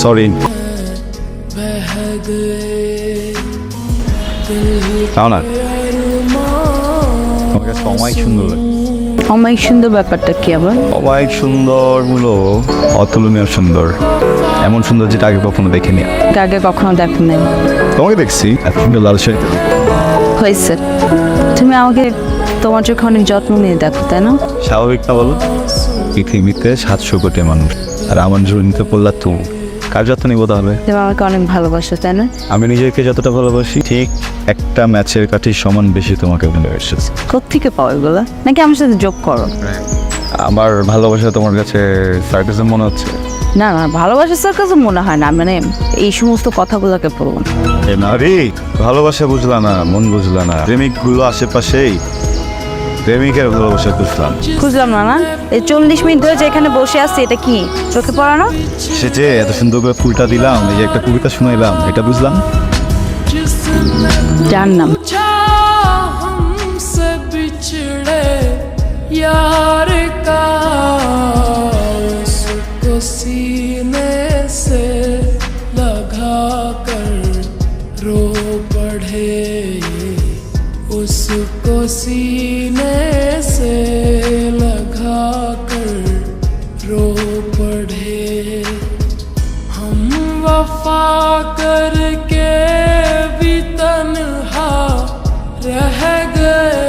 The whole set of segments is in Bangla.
সরি তাও না তোমার কাছে অমায়িক সুন্দর লাগে। অমায়িক সুন্দর ব্যাপারটা কি আবার? অমায়িক সুন্দর হলো অতুলনীয় সুন্দর, এমন সুন্দর যেটা আগে কখনো দেখিনি। আগে কখনো দেখেন নাই। তোমাকে দেখছি এত সুন্দর লাল শাড়িতে। হয়েছে, তুমি আমাকে তোমার চোখে অনেক যত্ন নিয়ে দেখো, তাই না? স্বাভাবিক না বলো? পৃথিবীতে 700 কোটি মানুষ, আর আমার জড়িতে পড়লা তুমি, কার যত্ন নিবো তাহলে? তুমি আমাকে অনেক ভালোবাসো, তাই না? আমি নিজেকে যতটা ভালোবাসি ঠিক একটা ম্যাচের কাঠির সমান বেশি তোমাকে ভালোবাসি। কোত্থেকে পাও এগুলা? নাকি আমার সাথে যোগ করো? আমার ভালোবাসা তোমার কাছে সার্কাসম মনে হচ্ছে? না না, ভালোবাসা সার্কাসম মনে হয় না, মানে এই সমস্ত কথাগুলোকে বলবো না। নারী ভালোবাসা বুঝলা না, মন বুঝলা না, প্রেমিকগুলো আশেপাশেই, প্রেমিকের ভালোবাসা বুঝলাম। বুঝলাম না। না এই 40 মিনিট ধরে যেখানে বসে আছি এটা কি চোখে পড়া না? সে যে এত সুন্দর করে ফুলটা দিলাম, এই যে একটা কবিতা শুনাইলাম, এটা বুঝলাম। জানলাম हमसे बिछड़े यार का उसको सीने से लगा कर रो पड़े, उसको सीने से लगा कर रो पड़े, हम वफा करके भी तन्हा रह गए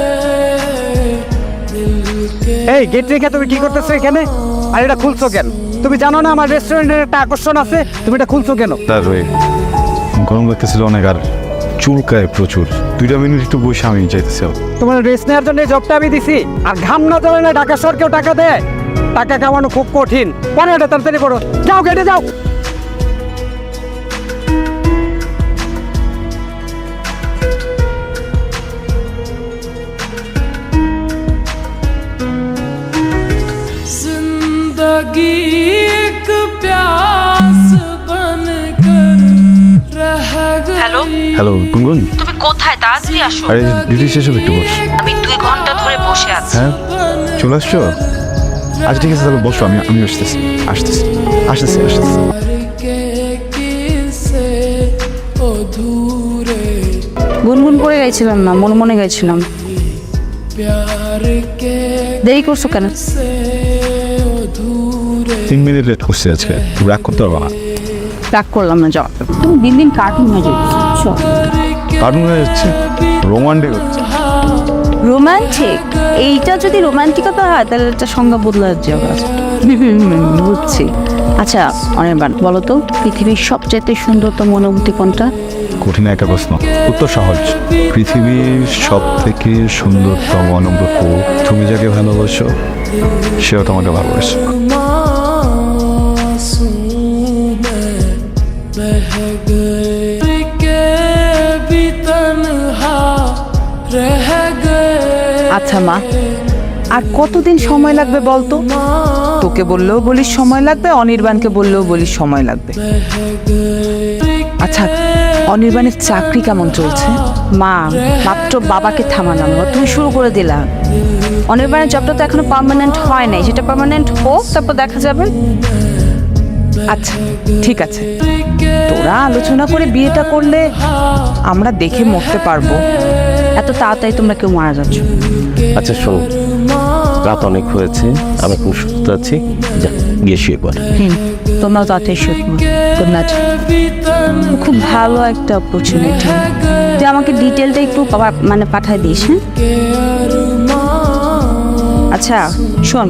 दिल के। এই গেট রেখে তুমি কি করতেছো এখানে? আর এটা খুলছো কেন? তুমি জানো না আমার রেস্টুরেন্টের একটা আকর্ষণ আছে, তুমি এটা খুলছো কেন? তার গরম লাগতেছিল অনেক, আর চুলকায় প্রচুর। 2 মিনিট একটু বসে আমি চাইতেছি। তোমার রেস্ট নেওয়ার জন্য এই জবটা আমি দিছি, আর ঘাম না জ্বলে না ঢাকা শহর কেউ টাকা দেয়? টাকা কামানো খুব কঠিন। পরে এটা তাড়াতাড়ি করো, যাও গেটে যাও। जिंदगी एक प्यास बनकर रह गई। হ্যালো হ্যালো গুনগুন, তুমি কোথায়? তাড়াতাড়ি আসো। আরে ডিউটি শেষ হবে, একটু বস। আমি 2 ঘন্টা ধরে বসে আছি। হ্যাঁ চলে আসছো? আচ্ছা ঠিক আছে, তাহলে বসো, আমি আসতেছি আসতেছি আসতেছি আসতেছি। के किस्से अधूरे গুনগুন করে গাইছিলাম না, মনে মনে গাইছিলাম। प्यार के দেরি করছো কেন? से अधूरे 3 মিনিট লেট করছি আজকে, তুমি রাগ করতে পারবা না। রাগ করলাম না, যাও। তুমি দিন দিন কার্টুন হয়ে যাচ্ছ। কারণ হয়ে যাচ্ছে, রোমান্টিক হচ্ছে। রোমান্টিক? এইটা যদি রোমান্টিকতা হয় তাহলে একটা সংজ্ঞা বদলে যাবে। বুঝছি। আচ্ছা অনির্বাণ, বলো তো পৃথিবীর সবচেয়ে সুন্দরতম অনুভূতি কোনটা? কঠিন একটা প্রশ্ন, উত্তর সহজ। পৃথিবীর সব থেকে সুন্দরতম অনুভূতি, তুমি যাকে ভালোবাসো সেও তোমাকে ভালোবাসে। मासूम में बह गए के भी तन्हा रह गए। আচ্ছা মা, আর কতদিন সময় লাগবে বলতো? তোকে বললেও বলিস সময় লাগবে, অনির্বাণকে বললেও বলিস সময় লাগবে। আচ্ছা অনির্বাণের চাকরি কেমন চলছে? মা মাত্র বাবাকে থামালাম, তুমি শুরু করে দিলা। অনির্বাণের জবটা তো এখনো পার্মানেন্ট হয় নাই, সেটা পার্মানেন্ট হোক তারপর দেখা যাবে। আচ্ছা ঠিক আছে, তোরা আলোচনা করে বিয়েটা করলে আমরা দেখে মরতে পারবো। এত তাড়াতাড়ি তোমরা কেউ মারা যাচ্ছ? আচ্ছা শোনো, রাত অনেক হয়েছে, আমি এখন সুস্থ আছি, যা গিয়ে শুয়ে পড়। তোমরাও তাড়াতাড়ি শুয়ে পড়ো। Good night. খুব ভালো একটা অপরচুনিটি, তুই আমাকে ডিটেলটা একটু মানে পাঠাই দিস। হ্যাঁ আচ্ছা শোন,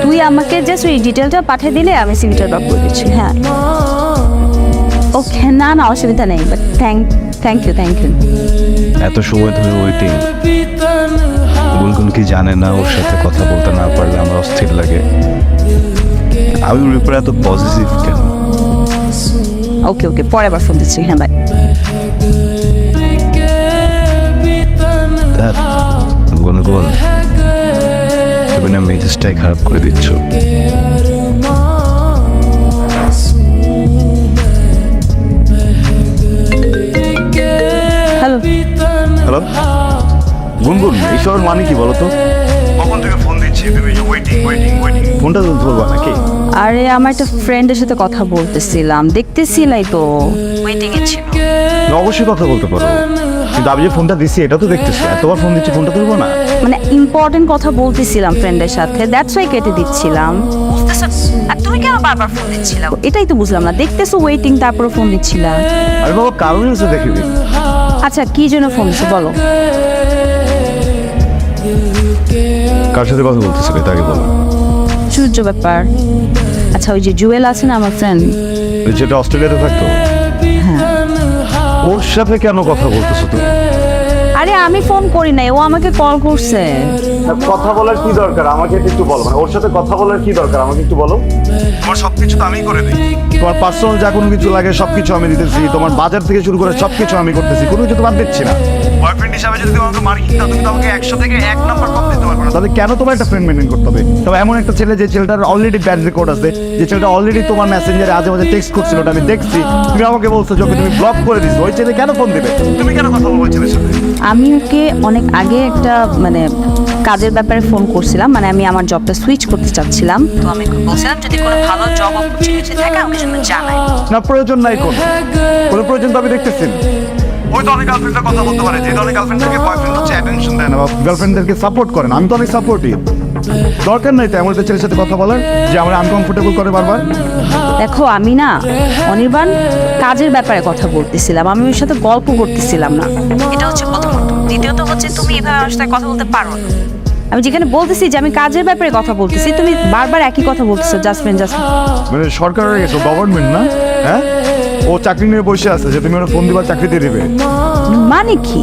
তুই আমাকে জাস্ট ওই ডিটেলটা পাঠিয়ে দিলে আমি সিভিটা ড্রপ করে দিচ্ছি। হ্যাঁ ওকে, না না অসুবিধা নেই, বাট থ্যাংক ইউ। এত সময় ধরে ওয়েটিং। গুনগুন কি জানে না ওর সাথে কথা বলতে না পারলে আমার অস্থির লাগে? আমি ওর উপরে এত পজিটিভ কেন? ওকে পরে আবার ফোন দিচ্ছি। হ্যাঁ বাই। গুনগুন, তুমি না মেজাজটাই খারাপ করে দিচ্ছ। के হ্যালো গুনগুন এইসবের মানে কি বলো তো? কখন থেকে ফোন দিচ্ছি তুমি ওয়েটিং ওয়েটিং ওয়েটিং, ফোনটা তো ধরবা নাকি? আরে আমার একটা ফ্রেন্ডের সাথে কথা বলতেছিলাম, দেখতেছিলাই তো ওয়েটিং এ ছিল। তুমি অবশ্যই কথা বলতে পারো, কিন্তু আমি যে ফোনটা দিচ্ছি এটা তো দেখতেছি, এতবার ফোন দিচ্ছি ফোনটা ধরবো না? মানে ইম্পর্টেন্ট কথা বলতেছিলাম ফ্রেন্ডের সাথে, দ্যাটস ওয়াই কেটে দিচ্ছিলাম। আর তুমি কেন বারবার ফোন দিচ্ছিলা? এটাই তো বুঝলাম না, দেখতেছো ওয়েটিং তারপরে ফোন দিচ্ছিলা। আরে বাবা কারণ আছে দেখবি। আচ্ছা কি জন্য ফোন দিচ্ছ বলো? কার সাথে কথা বলতেছিলে তাকে বলো। সূর্য ব্যাপার। আচ্ছা ওই যে জুয়েল আছে না আমার ফ্রেন্ড, ওই যেটা অস্ট্রেলিয়াতে থাকতো, ওর সাথে কেন কথা বলতেছো তুমি? আরে আমি ফোন করি নাই, ও আমাকে কল করছে। কথা বলার কি দরকার আমাকে একটু বলো, মানে ওর সাথে কথা বলার কি দরকার আমাকে একটু বলো। তোমার সবকিছু তো আমি করে দিই, তোমার পার্সোনাল যা কোনো কিছু লাগে সবকিছু আমি দিতেছি, তোমার বাজার থেকে শুরু করে সবকিছু আমি করতেছি, কোনো কিছু তো বাদ দিচ্ছি না। বয়ফ্রেন্ড হিসাবে যদি তুমি আমাকে মার্কিং দাও, তুমি তো আমাকে 100 থেকে 1 নাম্বার কম দিতে পারবে না। তাহলে কেন তোমার একটা ফ্রেন্ড মেনটেন করতে হবে? তবে এমন একটা ছেলে যে ছেলেটার অলরেডি ব্যাড রেকর্ড আছে, যে ছেলেটা অলরেডি তোমার মেসেঞ্জারে আজে বাজে টেক্সট করছিল, ওটা আমি দেখছি, তুমি আমাকে বলছো যে ওকে তুমি ব্লক করে দিছো, ওই ছেলে কেন ফোন দিবে? তুমি কেন কথা বলবো ওই ছেলের সাথে? আমি ওকে অনেক আগে একটা মানে কাজের ব্যাপারে ফোন করছিলাম, মানে আমি আমার জবটা সুইচ করতে চাচ্ছিলাম, তো আমি ওকে বলছিলাম যদি কোনো ভালো জব অপরচুনিটি থাকে আমাকে জন্য জানাই। না প্রয়োজন নাই, কোনো প্রয়োজন তো আমি দেখতেছি না। ওই তো অনেক গার্লফ্রেন্ডের কথা বলতে পারে, যে অনেক গার্লফ্রেন্ডকে বয়ফ্রেন্ড হচ্ছে অ্যাটেনশন দেয় না বা গার্লফ্রেন্ডদেরকে সাপোর্ট করে না। আমি তো অনেক সাপোর্টিভ, দরকার নাই তো এমন একটা ছেলের সাথে কথা বলার যে আমার আনকমফোর্টেবল করে বারবার। দেখো আমি না অনির্বাণ কাজের ব্যাপারে কথা বলতেছিলাম, আমি ওর সাথে গল্প করতেছিলাম না, এটা হচ্ছে প্রথমত। দ্বিতীয়ত হচ্ছে তুমি এভাবে আমার সাথে কথা বলতে পারো না। আমি যেখানে বলতেছি যে আমি কাজের ব্যাপারে কথা বলতেছি, তুমি বারবার একই কথা বলতেছো, জাসমিন জাসমিন। মানে সরকার হয়ে গেছো, গভর্নমেন্ট না? হ্যাঁ, ও চাকরি নিয়ে বসে আছে যে তুমি ওরা ফোন দিবার চাকরি দিয়ে দিবে। মানে কি?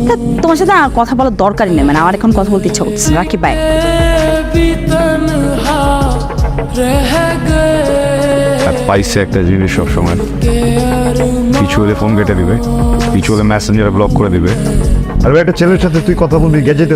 তা তোমার সাথে আর কথা বলার দরকারই নেই, মানে আমার এখন কথা বলতে ইচ্ছা করতেছে না। রাখি, বাই। পাইছে একটা জিনিস সবসময়, কিছু হলে ফোন কেটে দিবে, কিছু হলে মেসেঞ্জারে ব্লক করে দিবে। আর একটা ছেলের সাথে তুই কথা বলবি গেজেতে